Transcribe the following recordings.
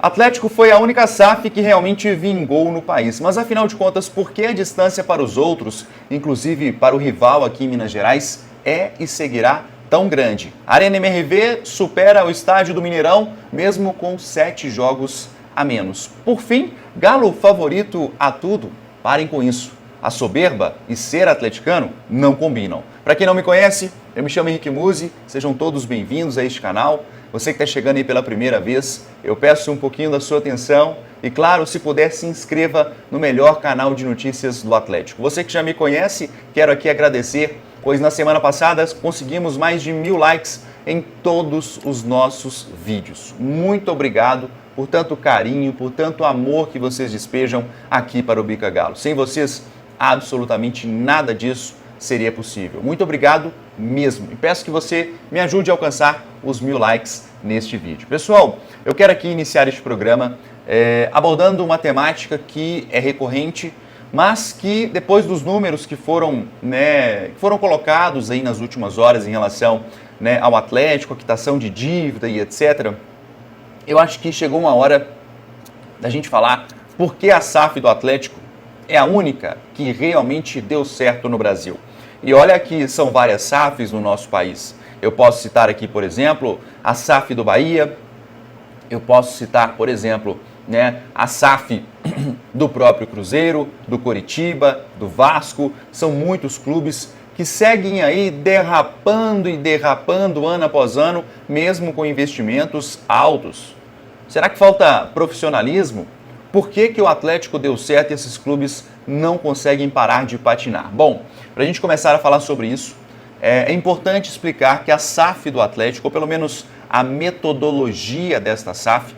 Atlético foi a única SAF que realmente vingou no país. Mas afinal de contas, por que a distância para os outros, inclusive para o rival aqui em Minas Gerais, é e seguirá tão grande? A Arena MRV supera o estádio do Mineirão, mesmo com 7 jogos a menos. Por fim, Galo favorito a tudo? Parem com isso. A soberba e ser atleticano não combinam. Para quem não me conhece, eu me chamo Henrique Musi, sejam todos bem-vindos a este canal. Você que está chegando aí pela primeira vez, eu peço um pouquinho da sua atenção e, claro, se puder, se inscreva no melhor canal de notícias do Atlético. Você que já me conhece, quero aqui agradecer, pois na semana passada conseguimos mais de 1000 likes em todos os nossos vídeos. Muito obrigado por tanto carinho, por tanto amor que vocês despejam aqui para o Bica Galo. Sem vocês, absolutamente nada disso seria possível. Muito obrigado mesmo. E peço que você me ajude a alcançar os 1000 likes neste vídeo. Pessoal, eu quero aqui iniciar este programa abordando uma temática que é recorrente, mas que depois dos números que foram colocados aí nas últimas horas em relação ao Atlético, a quitação de dívida e etc., eu acho que chegou uma hora da gente falar por que a SAF do Atlético é a única que realmente deu certo no Brasil. E olha que são várias SAFs no nosso país. Eu posso citar aqui, por exemplo, a SAF do Bahia. Eu posso citar, por exemplo, a SAF do próprio Cruzeiro, do Coritiba, do Vasco. São muitos clubes que seguem aí derrapando e derrapando ano após ano, mesmo com investimentos altos. Será que falta profissionalismo? Por que o Atlético deu certo e esses clubes não conseguem parar de patinar? Bom, para a gente começar a falar sobre isso, é importante explicar que a SAF do Atlético, ou pelo menos a metodologia desta SAF,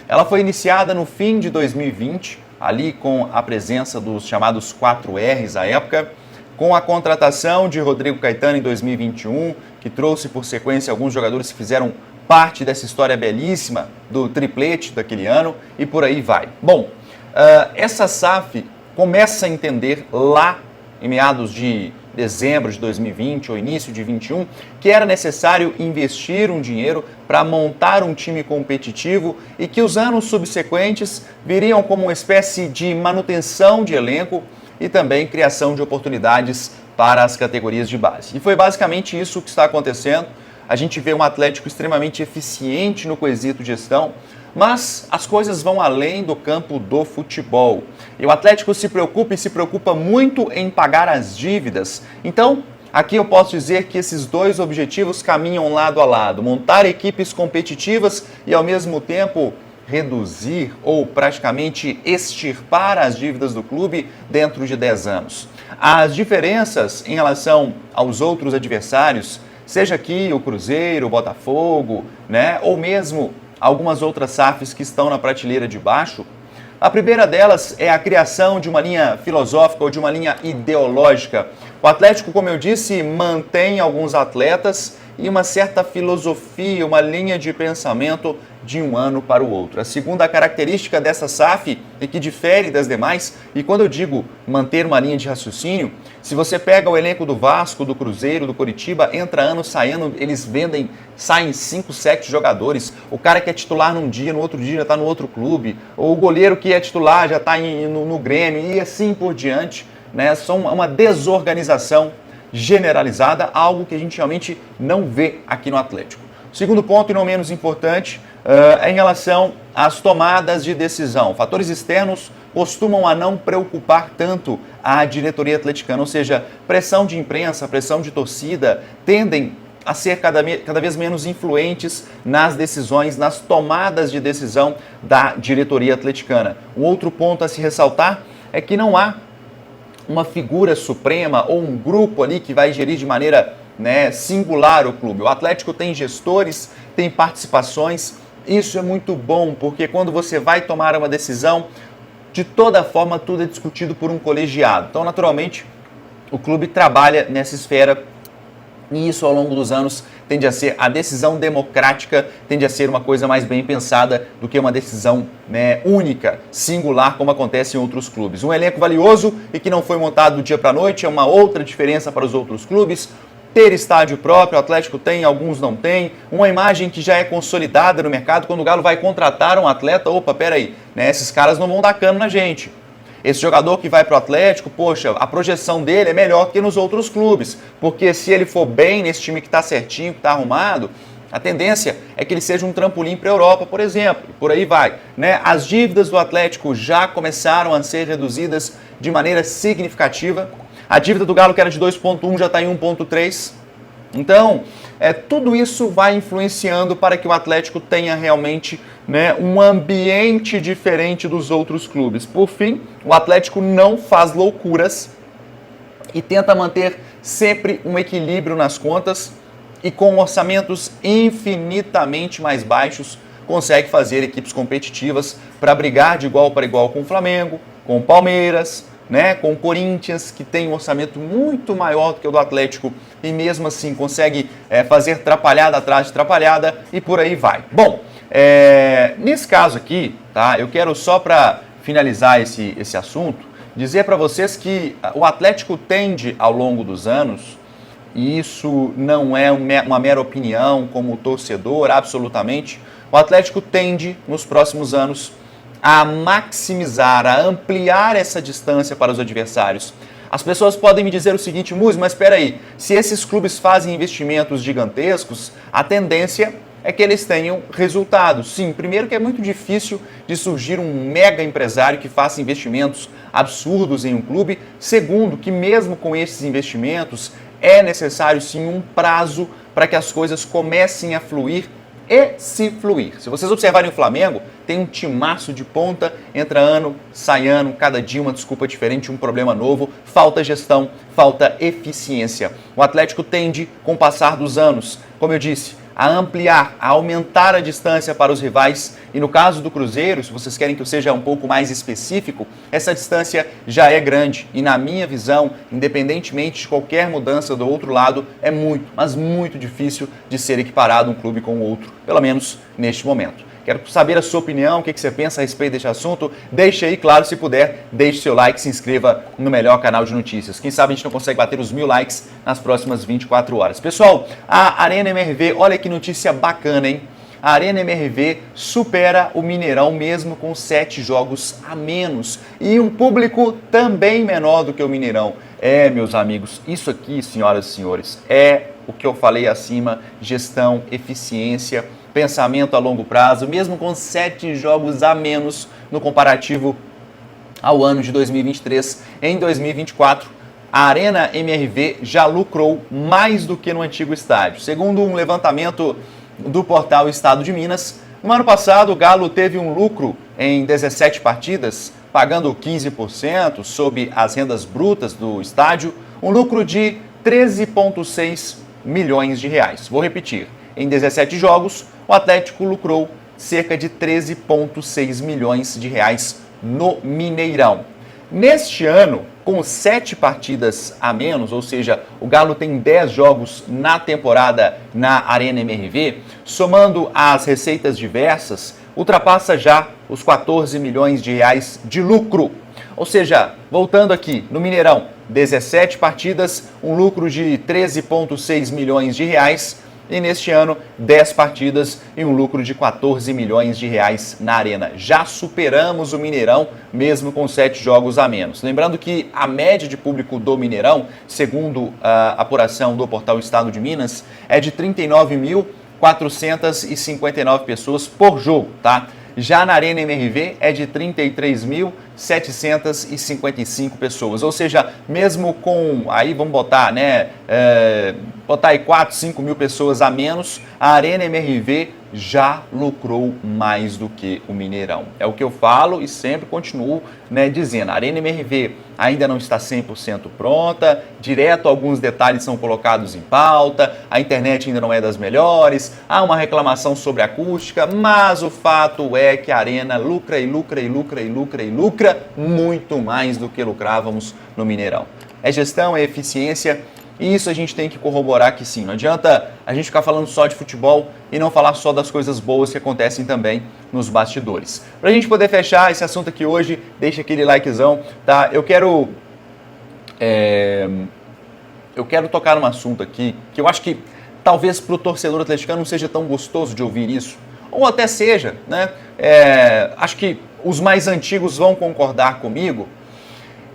ela foi iniciada no fim de 2020, ali com a presença dos chamados 4Rs à época, com a contratação de Rodrigo Caetano em 2021, que trouxe por sequência alguns jogadores que fizeram parte dessa história belíssima do triplete daquele ano e por aí vai. Bom, essa SAF começa a entender lá em meados de dezembro de 2020 ou início de 2021 que era necessário investir um dinheiro para montar um time competitivo e que os anos subsequentes viriam como uma espécie de manutenção de elenco e também criação de oportunidades para as categorias de base. E foi basicamente isso que está acontecendo. A gente vê um Atlético extremamente eficiente no quesito gestão, mas as coisas vão além do campo do futebol. E o Atlético se preocupa muito em pagar as dívidas. Então, aqui eu posso dizer que esses dois objetivos caminham lado a lado. Montar equipes competitivas e, ao mesmo tempo, reduzir ou praticamente extirpar as dívidas do clube dentro de 10 anos. As diferenças em relação aos outros adversários, seja aqui o Cruzeiro, o Botafogo, ou mesmo algumas outras SAFs que estão na prateleira de baixo, a primeira delas é a criação de uma linha filosófica ou de uma linha ideológica. O Atlético, como eu disse, mantém alguns atletas e uma certa filosofia, uma linha de pensamento de um ano para o outro. A segunda característica dessa SAF e que difere das demais, e quando eu digo manter uma linha de raciocínio, se você pega o elenco do Vasco, do Cruzeiro, do Coritiba, entra ano, sai ano, eles saem 5, 7 jogadores. O cara que é titular num dia, no outro dia já está no outro clube. Ou o goleiro que é titular já está no Grêmio e assim por diante. São uma desorganização generalizada, algo que a gente realmente não vê aqui no Atlético. Segundo ponto, e não menos importante, é em relação às tomadas de decisão. Fatores externos costumam a não preocupar tanto a diretoria atleticana, ou seja, pressão de imprensa, pressão de torcida, tendem a ser cada vez menos influentes nas decisões, nas tomadas de decisão da diretoria atleticana. Um outro ponto a se ressaltar é que não há uma figura suprema ou um grupo ali que vai gerir de maneira singular o clube. O Atlético tem gestores, tem participações. Isso é muito bom, porque quando você vai tomar uma decisão, de toda forma tudo é discutido por um colegiado. Então, naturalmente, o clube trabalha nessa esfera e isso ao longo dos anos tende a ser a decisão democrática, tende a ser uma coisa mais bem pensada do que uma decisão única, singular, como acontece em outros clubes. Um elenco valioso e que não foi montado do dia para a noite é uma outra diferença para os outros clubes. ter estádio próprio, o Atlético tem, alguns não tem, uma imagem que já é consolidada no mercado, quando o Galo vai contratar um atleta, opa, peraí, né, esses caras não vão dar cano na gente. Esse jogador que vai para o Atlético, poxa, a projeção dele é melhor que nos outros clubes, porque se ele for bem nesse time que está certinho, que está arrumado, a tendência é que ele seja um trampolim para a Europa, por exemplo, e por aí vai, né? As dívidas do Atlético já começaram a ser reduzidas de maneira significativa. A dívida do Galo, que era de 2,1, já está em 1,3. Então, tudo isso vai influenciando para que o Atlético tenha realmente, né, um ambiente diferente dos outros clubes. Por fim, o Atlético não faz loucuras e tenta manter sempre um equilíbrio nas contas e com orçamentos infinitamente mais baixos consegue fazer equipes competitivas para brigar de igual para igual com o Flamengo, com o Palmeiras, né, com o Corinthians, que tem um orçamento muito maior do que o do Atlético e mesmo assim consegue fazer trapalhada atrás de trapalhada e por aí vai. Bom, nesse caso aqui, tá, eu quero só para finalizar esse assunto, dizer para vocês que o Atlético tende ao longo dos anos, e isso não é uma mera opinião como torcedor, absolutamente, o Atlético tende nos próximos anos a maximizar, a ampliar essa distância para os adversários. As pessoas podem me dizer o seguinte, Muzi, mas espera aí, se esses clubes fazem investimentos gigantescos, a tendência é que eles tenham resultados. Sim, primeiro que é muito difícil de surgir um mega empresário que faça investimentos absurdos em um clube. Segundo, que mesmo com esses investimentos, é necessário sim um prazo para que as coisas comecem a fluir e se fluir. Se vocês observarem o Flamengo, tem um timaço de ponta, entra ano, sai ano, cada dia uma desculpa diferente, um problema novo, falta gestão, falta eficiência. O Atlético tende, com o passar dos anos, como eu disse, a ampliar, a aumentar a distância para os rivais. E no caso do Cruzeiro, se vocês querem que eu seja um pouco mais específico, essa distância já é grande. E na minha visão, independentemente de qualquer mudança do outro lado, é muito, mas muito difícil de ser equiparado um clube com o outro, pelo menos neste momento. Quero saber a sua opinião, o que você pensa a respeito deste assunto. Deixe aí, claro, se puder, deixe seu like, se inscreva no melhor canal de notícias. Quem sabe a gente não consegue bater os 1000 likes nas próximas 24 horas. Pessoal, a Arena MRV, olha que notícia bacana, hein? A Arena MRV supera o Mineirão mesmo com 7 jogos a menos e um público também menor do que o Mineirão. Meus amigos, isso aqui, senhoras e senhores, é o que eu falei acima, gestão, eficiência, pensamento a longo prazo, mesmo com 7 jogos a menos no comparativo ao ano de 2023. Em 2024, a Arena MRV já lucrou mais do que no antigo estádio. Segundo um levantamento do portal Estado de Minas, no ano passado o Galo teve um lucro em 17 partidas, pagando 15% sobre as rendas brutas do estádio, um lucro de 13,6 milhões de reais. Vou repetir, em 17 jogos, o Atlético lucrou cerca de 13,6 milhões de reais no Mineirão. Neste ano, com 7 partidas a menos, ou seja, o Galo tem 10 jogos na temporada na Arena MRV, somando as receitas diversas, ultrapassa já os 14 milhões de reais de lucro. Ou seja, voltando aqui, no Mineirão, 17 partidas, um lucro de 13,6 milhões de reais, e neste ano, 10 partidas e um lucro de 14 milhões de reais na Arena. Já superamos o Mineirão, mesmo com 7 jogos a menos. Lembrando que a média de público do Mineirão, segundo a apuração do portal Estado de Minas, é de 39.459 pessoas por jogo, tá? Já na Arena MRV é de 33.755 pessoas, ou seja, mesmo com, aí vamos botar, né, botar aí 4, 5 mil pessoas a menos, a Arena MRV já lucrou mais do que o Mineirão. É o que eu falo e sempre continuo, né, dizendo, a Arena MRV ainda não está 100% pronta, direto alguns detalhes são colocados em pauta, a internet ainda não é das melhores, há uma reclamação sobre a acústica, mas o fato é que a Arena lucra e lucra e lucra e lucra e lucra muito mais do que lucrávamos no Mineirão. É gestão, é eficiência, e isso a gente tem que corroborar que sim. Não adianta a gente ficar falando só de futebol e não falar só das coisas boas que acontecem também nos bastidores. Para a gente poder fechar esse assunto aqui hoje, deixa aquele likezão, tá? Eu quero eu quero tocar num assunto aqui que eu acho que talvez para o torcedor atleticano não seja tão gostoso de ouvir isso, ou até seja, né? Acho que os mais antigos vão concordar comigo.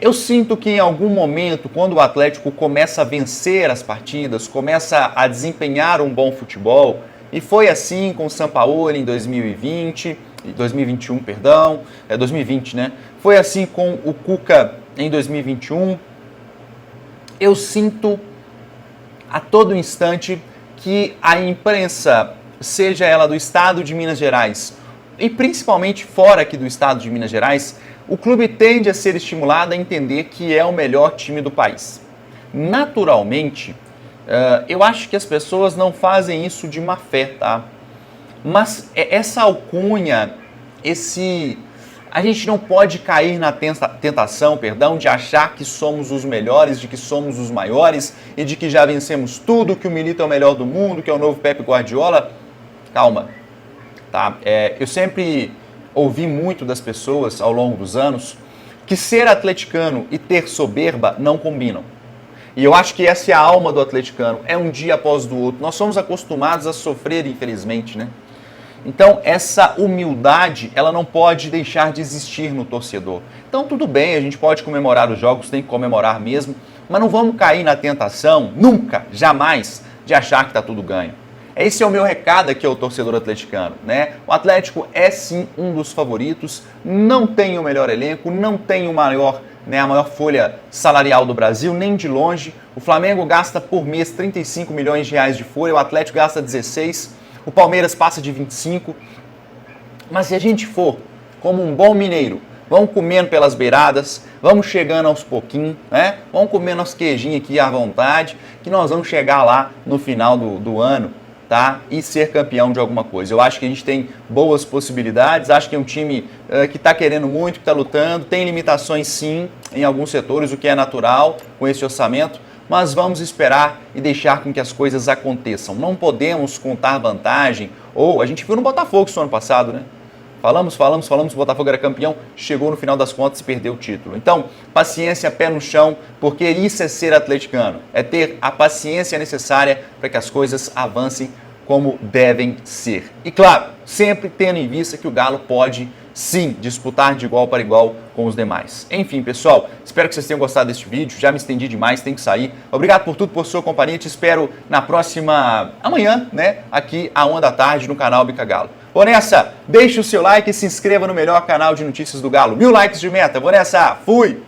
Eu sinto que em algum momento, quando o Atlético começa a vencer as partidas, começa a desempenhar um bom futebol, e foi assim com o Sampaoli em 2021, perdão, 2020, né? Foi assim com o Cuca em 2021. Eu sinto a todo instante que a imprensa, seja ela do estado de Minas Gerais e principalmente fora aqui do estado de Minas Gerais, o clube tende a ser estimulado a entender que é o melhor time do país. Naturalmente, eu acho que as pessoas não fazem isso de má fé, tá? Mas essa alcunha, a gente não pode cair na tentação, de achar que somos os melhores, de que somos os maiores e de que já vencemos tudo, que o Milito é o melhor do mundo, que é o novo Pepe Guardiola. Calma, tá? Eu sempre ouvi muito das pessoas ao longo dos anos que ser atleticano e ter soberba não combinam. E eu acho que essa é a alma do atleticano, é um dia após do outro. Nós somos acostumados a sofrer, infelizmente, né? Então, essa humildade, ela não pode deixar de existir no torcedor. Então, tudo bem, a gente pode comemorar os jogos, tem que comemorar mesmo, mas não vamos cair na tentação, nunca, jamais, de achar que está tudo ganho. Esse é o meu recado aqui ao torcedor atleticano, né? O Atlético é sim um dos favoritos, não tem o melhor elenco, não tem a maior folha salarial do Brasil, nem de longe. O Flamengo gasta por mês 35 milhões de reais de folha, o Atlético gasta 16, o Palmeiras passa de 25. Mas se a gente for como um bom mineiro, vamos comendo pelas beiradas, vamos chegando aos pouquinhos, né? Vamos comendo nosso queijinho aqui à vontade, que nós vamos chegar lá no final do ano, tá? E ser campeão de alguma coisa. Eu acho que a gente tem boas possibilidades, acho que é um time que está querendo muito, que está lutando, tem limitações sim em alguns setores, o que é natural com esse orçamento, mas vamos esperar e deixar com que as coisas aconteçam. Não podemos contar vantagem, ou a gente viu no Botafogo isso ano passado, né? Falamos, o Botafogo era campeão, chegou no final das contas e perdeu o título. Então, paciência, pé no chão, porque isso é ser atleticano, é ter a paciência necessária para que as coisas avancem como devem ser. E claro, sempre tendo em vista que o Galo pode sim disputar de igual para igual com os demais. Enfim, pessoal, espero que vocês tenham gostado deste vídeo, já me estendi demais, tem que sair. Obrigado por tudo, por sua companhia, te espero na próxima, amanhã, né, aqui à 1 da tarde no canal Bica Galo. Vou nessa, deixe o seu like e se inscreva no melhor canal de notícias do Galo. 1000 likes de meta, vou nessa, fui!